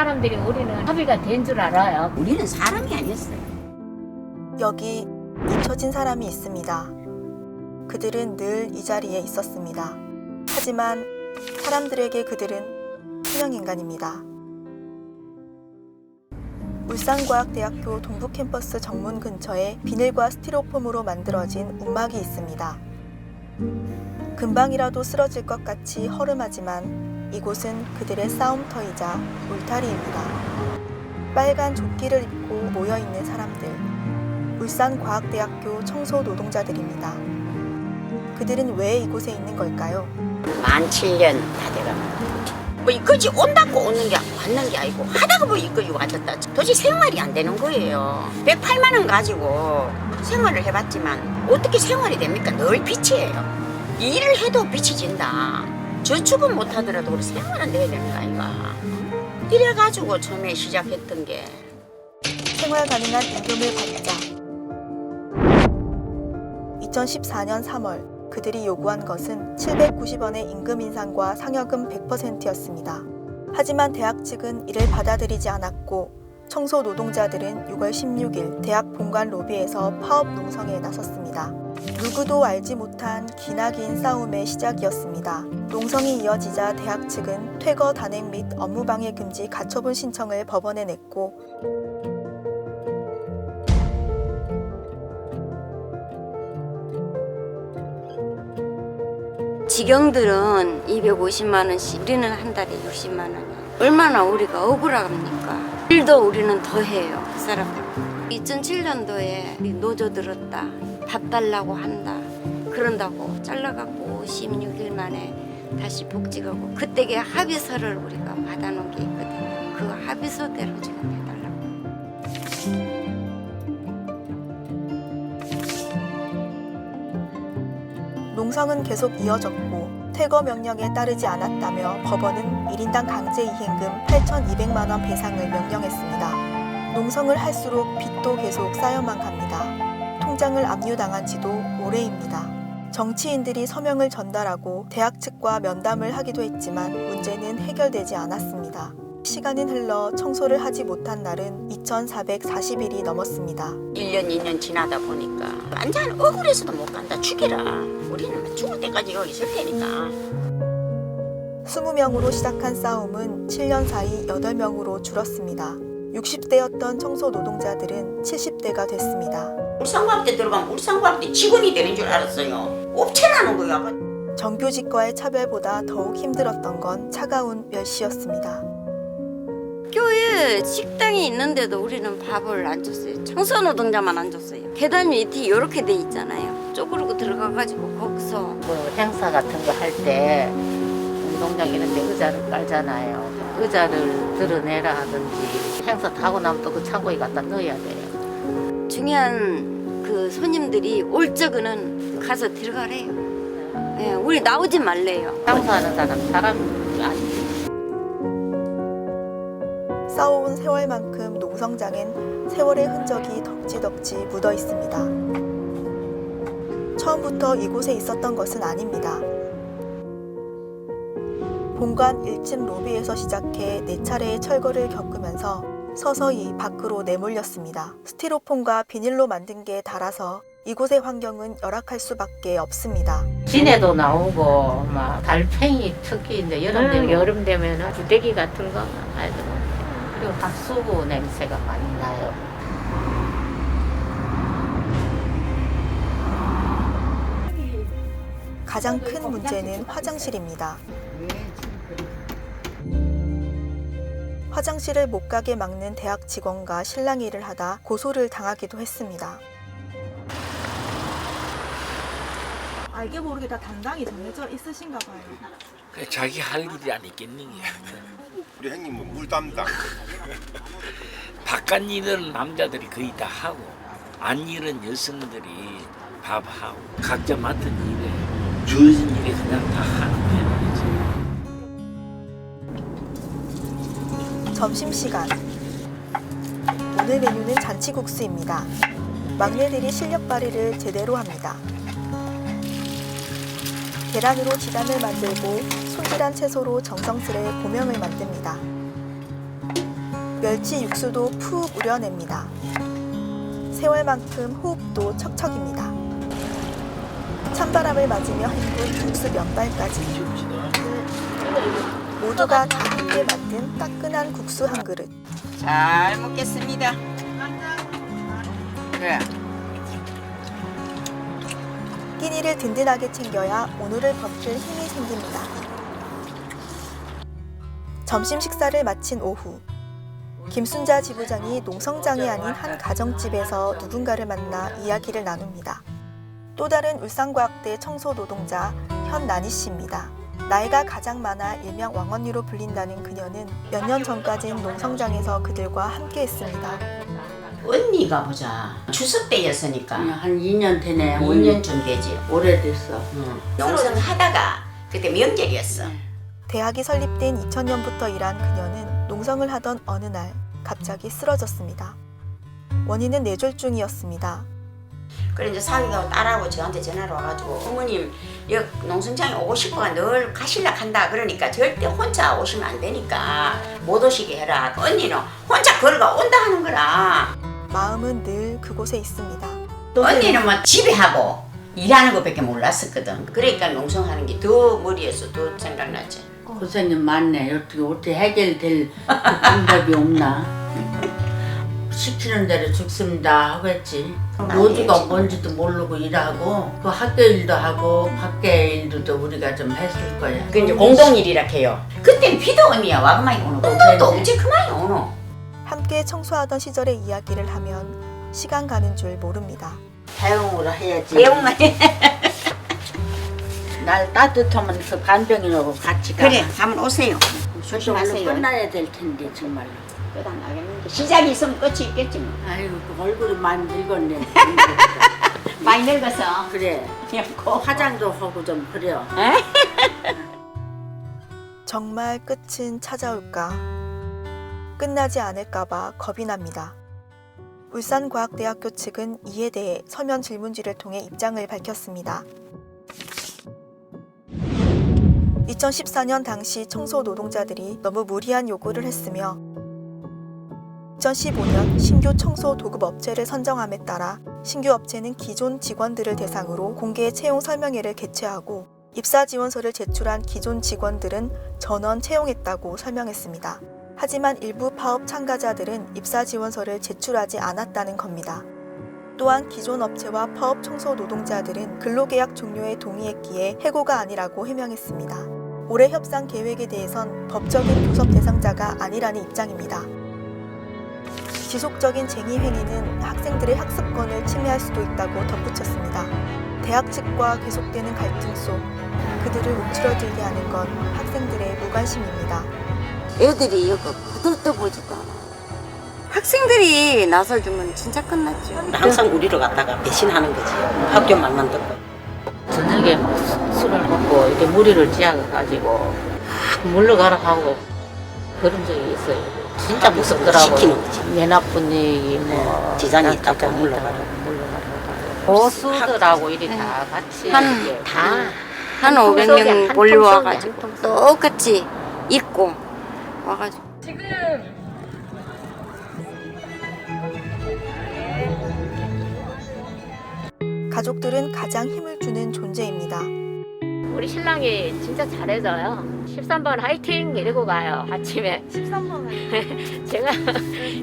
사람들이 우리는 합의가 된 줄 알아요. 우리는 사람이 아니었어요. 여기 잊혀진 사람이 있습니다. 그들은 늘 이 자리에 있었습니다. 하지만 사람들에게 그들은 투명인간입니다. 울산과학대학교 동부캠퍼스 정문 근처에 비닐과 스티로폼으로 만들어진 움막이 있습니다. 금방이라도 쓰러질 것 같이 허름하지만 이곳은 그들의 싸움터이자 울타리입니다. 빨간 조끼를 입고 모여있는 사람들, 울산과학대학교 청소노동자들입니다. 그들은 왜 이곳에 있는 걸까요? 만 7년 다 돼가면 뭐 이거지 온다고 오는 게 왔는 게 아니고 하다가 뭐 이거지 왔다 도저히 생활이 안 되는 거예요. 108만 원 가지고 생활을 해봤지만 어떻게 생활이 됩니까? 늘 빚이에요. 일을 해도 빚이 진다. 저축은 못하더라도 우리 생활은 내야 되는 거 아이가. 이래가지고 처음에 시작했던 게 생활 가능한 임금을 받자. 2014년 3월 그들이 요구한 것은 790원의 임금 인상과 상여금 100%였습니다. 하지만 대학 측은 이를 받아들이지 않았고 청소 노동자들은 6월 16일 대학 본관 로비에서 파업 농성에 나섰습니다. 누구도 알지 못한 기나긴 싸움의 시작이었습니다. 농성이 이어지자 대학 측은 퇴거 단행 및 업무방해 금지 가처분 신청을 법원에 냈고 직영들은 250만 원씩, 우리는 한 달에 60만 원이야. 얼마나 우리가 억울합니까? 일도 우리는 더 해요, 그 사람들. 2007년도에 노조 들었다, 밥 달라고 한다, 그런다고 잘라갖고 56일 만에 다시 복직하고 그때의 합의서를 우리가 받아놓은 게 있거든요. 그 합의서대로 지금 해달라고. 농성은 계속 이어졌고 퇴거 명령에 따르지 않았다며 법원은 1인당 강제 이행금 8,200만 원 배상을 명령했습니다. 농성을 할수록 빚도 계속 쌓여만 갑니다. 통장을 압류당한 지도 오래입니다. 정치인들이 서명을 전달하고 대학 측과 면담을 하기도 했지만 문제는 해결되지 않았습니다. 시간은 흘러 청소를 하지 못한 날은 2,440일이 넘었습니다. 1년 2년 지나다 보니까 완전 억울해서도 못 간다. 죽여라. 우리는 죽을 때까지 여기 있을 테니까. 20명으로 시작한 싸움은 7년 사이 8명으로 줄었습니다. 60대였던 청소 노동자들은 70대가 됐습니다. 울산과학대 들어가면 울산과학대 직원이 되는 줄 알았어요. 업체라는 거야. 정규직과의 차별보다 더욱 힘들었던 건 차가운 멸시였습니다. 교회에 식당이 있는데도 우리는 밥을 안 줬어요. 청소노동자만 안 줬어요. 계단 밑이 이렇게 돼 있잖아요. 쪼그리고 들어가가지고 거기서 뭐 행사 같은 거 할 때 운동장 이런 데 의자를 깔잖아요. 의자를 드러내라 하든지 행사 다 하고 나면 또 그 창고에 갖다 넣어야 돼요. 중요한 그 손님들이 올 적은 가서 들어가래요. 예, 우리 나오지 말래요. 장사하는 사람이 아니지. 싸워온 세월만큼 농성장엔 세월의 흔적이 덕지덕지 묻어 있습니다. 처음부터 이곳에 있었던 것은 아닙니다. 본관 1층 로비에서 시작해 4차례의 철거를 겪으면서 서서히 밖으로 내몰렸습니다. 스티로폼과 비닐로 만든 게 닳아서 이곳의 환경은 열악할 수밖에 없습니다. 진해도 나오고 막 달팽이 특히 이제 여름 되면은 부대기 같은 거 아주 그리고 가스구 냄새가 많이 나요. 가장 큰 문제는 화장실입니다. 화장실을 못 가게 막는 대학 직원과 실랑이 일을 하다 고소를 당하기도 했습니다. 알게 모르게 다 당당히 정해져 있으신가 봐요. 자기 할 일이 아니겠느냐. 우리 형님은 물 담당. 바깥 일은 남자들이 거의 다 하고 안 일은 여성들이 밥하고 각자 맡은 일에 주어진 일에 그냥 다 하는 편이지. 점심시간. 오늘 메뉴는 잔치국수입니다. 막내들이 실력 발휘를 제대로 합니다. 계란으로 지단을 만들고 손질한 채소로 정성스레 고명을 만듭니다. 멸치 육수도 푹 우려냅니다. 세월만큼 호흡도 척척입니다. 찬바람을 맞으며 헹군 육수 면발까지 모두가 다 함께 만든 따끈한 국수 한 그릇. 잘 먹겠습니다. 그래. 끼니를 든든하게 챙겨야 오늘을 버틸 힘이 생깁니다. 점심 식사를 마친 오후, 김순자 지부장이 농성장이 아닌 한 가정집에서 누군가를 만나 이야기를 나눕니다. 또 다른 울산과학대 청소 노동자 현나니 씨입니다. 나이가 가장 많아 일명 왕언니로 불린다는 그녀는 몇 년 전까진 농성장에서 그들과 함께했습니다. 언니가 보자. 추석 때였으니까 한 2년 되네. 5년쯤 되지. 오래됐어. 농성 하다가 그때 명절이었어. 대학이 설립된 2000년부터 일한 그녀는 농성을 하던 어느 날 갑자기 쓰러졌습니다. 원인은 뇌졸중이었습니다. 그래 이제 사위가 딸하고 저한테 전화를 와가지고 어머님 여기 농성장에 오고 싶어가 늘 가실라 한다. 그러니까 절대 혼자 오시면 안 되니까 못 오시게 해라. 언니는 혼자 걸어가 온다 하는 거라. 마음은 늘 그곳에 있습니다. 언니는 뭐 집에 하고 일하는 것밖에 몰랐었거든. 그러니까 농성하는 게 더 머리에서 더 생각나지. 고생이 많네. 어떻게 해결될 그 방법이 없나? 시키는 대로 죽습니다 하고 했지. 노조가 뭔지도 모르고 일하고 그 학교 일도 하고 밖에 일도 우리가 좀 했을 거야. 그 이제 공동일이라 해요. 그땐 비도 언니야 와그마이 오노. 또 언제 그만이 오노. 함께 청소하던 시절의 이야기를 하면 시간 가는 줄 모릅니다. 대응으로 해야지. 대웅만 날 따뜻하면 그 간병인하고 같이 가. 그래 한번 오세요. 조심하세요. 끝나야 될 텐데 정말로. 끝 안 나겠는데 시작이 있으면 끝이 있겠지 뭐. 아이고 그 얼굴이 많이 늙었네. 많이 늙어서 그래. 귀엽고 화장도 하고 좀 그래요. 정말 끝은 찾아올까? 끝나지 않을까봐 겁이 납니다. 울산과학대학교 측은 이에 대해 서면 질문지를 통해 입장을 밝혔습니다. 2014년 당시 청소 노동자들이 너무 무리한 요구를 했으며 2015년 신규 청소 도급 업체를 선정함에 따라 신규 업체는 기존 직원들을 대상으로 공개 채용 설명회를 개최하고 입사 지원서를 제출한 기존 직원들은 전원 채용했다고 설명했습니다. 하지만 일부 파업 참가자들은 입사 지원서를 제출하지 않았다는 겁니다. 또한 기존 업체와 파업 청소 노동자들은 근로계약 종료에 동의했기에 해고가 아니라고 해명했습니다. 올해 협상 계획에 대해선 법적인 교섭 대상자가 아니라는 입장입니다. 지속적인 쟁의 행위는 학생들의 학습권을 침해할 수도 있다고 덧붙였습니다. 대학 측과 계속되는 갈등 속 그들을 움츠러들게 하는 건 학생들의 무관심입니다. 애들이 이거 거들떠보지도 않아. 학생들이 나서주면 진짜 끝났죠. 항상 우리로 갔다가 배신하는 거지. 학교 말만 듣고. 저녁에 막 술을 먹고 이렇게 무리를 지어가지고 물러가라 하고 그런 적이 있어요. 진짜 무섭더라고요. 시키는 거지. 내 나쁜 얘기 뭐 지장이 있다고 물러가라. 보수들하고 이리 다 같이 이렇게 한 500명 몰려와가지고 똑같이 입고 와가지고. 가족들은 가장 힘을 주는 존재입니다. 우리 신랑이 진짜 잘해줘요. 13번 화이팅 이러고 가요. 아침에 13번 제가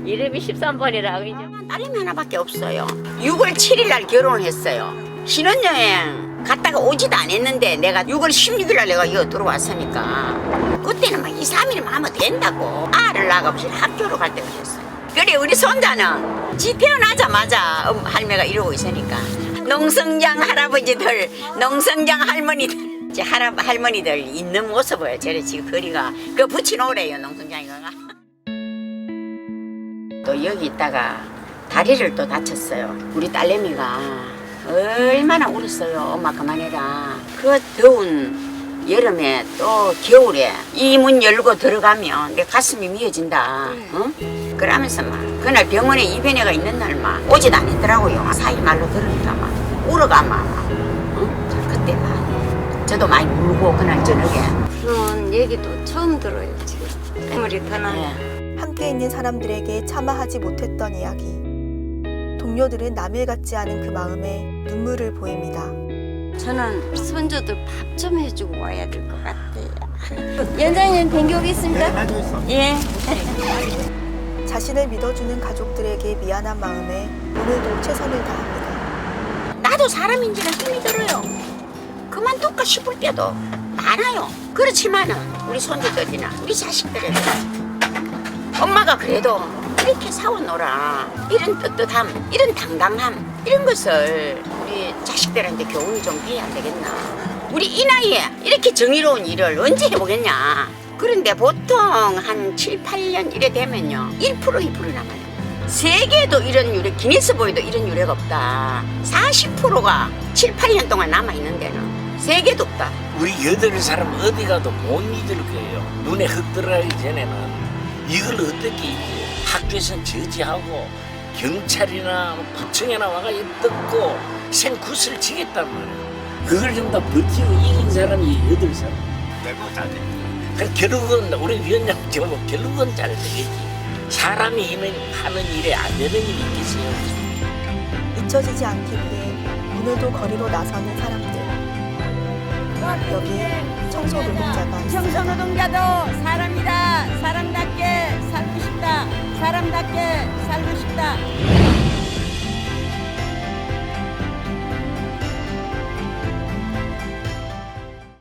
이름이 13번이라고 딸내미 하나밖에 없어요. 6월 7일 날 결혼을 했어요. 신혼여행 갔다가 오지도 않았는데 내가 6월 16일 날 내가 여기 들어왔으니까 그때는 막 2, 3일만 하면 된다고 알을 낳아보실 학교로 갈 때가 됐어요. 그래 우리 손자는 지 태어나자마자 할매가 이러고 있으니까 농성장 할아버지들 농성장 할머니들 이제 할머니들 있는 모습을 저래 지금 거리가 그 붙여놓으래요. 농성장이가 또 여기 있다가 다리를 또 다쳤어요. 우리 딸내미가 얼마나 울었어요. 엄마 그만해라. 그 더운 여름에 또 겨울에 이 문 열고 들어가면 내 가슴이 미어진다. 어? 그러면서 막 그날 병원에 이변회가 있는 날 막 오지도 않았더라고요. 사이 말로 들으니까 막 울어가 막 어? 그때 막 저도 많이 울고 그날 저녁에 그런 얘기도 처음 들어요 지금. 샘물이 더 나요. 네. 함께 밖에 있는 사람들에게 차마 하지 못했던 이야기. 동료들은 남일 같지 않은 그 마음에 눈물을 보입니다. 저는 손주들 밥 좀 해주고 와야 될 것 같아요. 연장님 댕겨오고 있습니다. 예. 자신을 믿어주는 가족들에게 미안한 마음에 오늘도 최선을 다합니다. 나도 사람인지는 힘이 들어요. 그만둘까 싶을 때도 많아요. 그렇지만은 우리 손주들이나 우리 자식들에게 엄마가 그래도 이렇게 사오노라 이런 떳떳함, 이런 당당함 이런 것을 우리 자식들한테 교훈 좀 해야 되겠나. 우리 이 나이에 이렇게 정의로운 일을 언제 해보겠냐. 그런데 보통 한 7, 8년 이래 되면요 1%, 2% 남아요. 세계에도 이런 유래, 기네스북에도 이런 유래가 없다. 40%가 7, 8년 동안 남아있는 데는 세계도 없다. 우리 여덟 사람 어디 가도 못 믿을 거예요. 눈에 흙 들어가기 전에는 이걸 어떻게 이겨. 학교에서는 저지하고 경찰이나 구청에나 와가 뜯고 생구슬 치겠단 말이에요. 그걸 좀 다 버티고 이긴 사람이 여덟 사람. 내가 잘 돼. 그래서 결국은 우리 위원장 저거 결국은 잘 되겠지. 사람이 하는 일에 안 되는 일이 있겠어요. 잊혀지지 않기 위해 오늘도 거리로 나서는 사람들. 여기 청소 노동자가 있습니다. 청소노동자도 사람이다. 사람답게 살고 싶다. 사람답게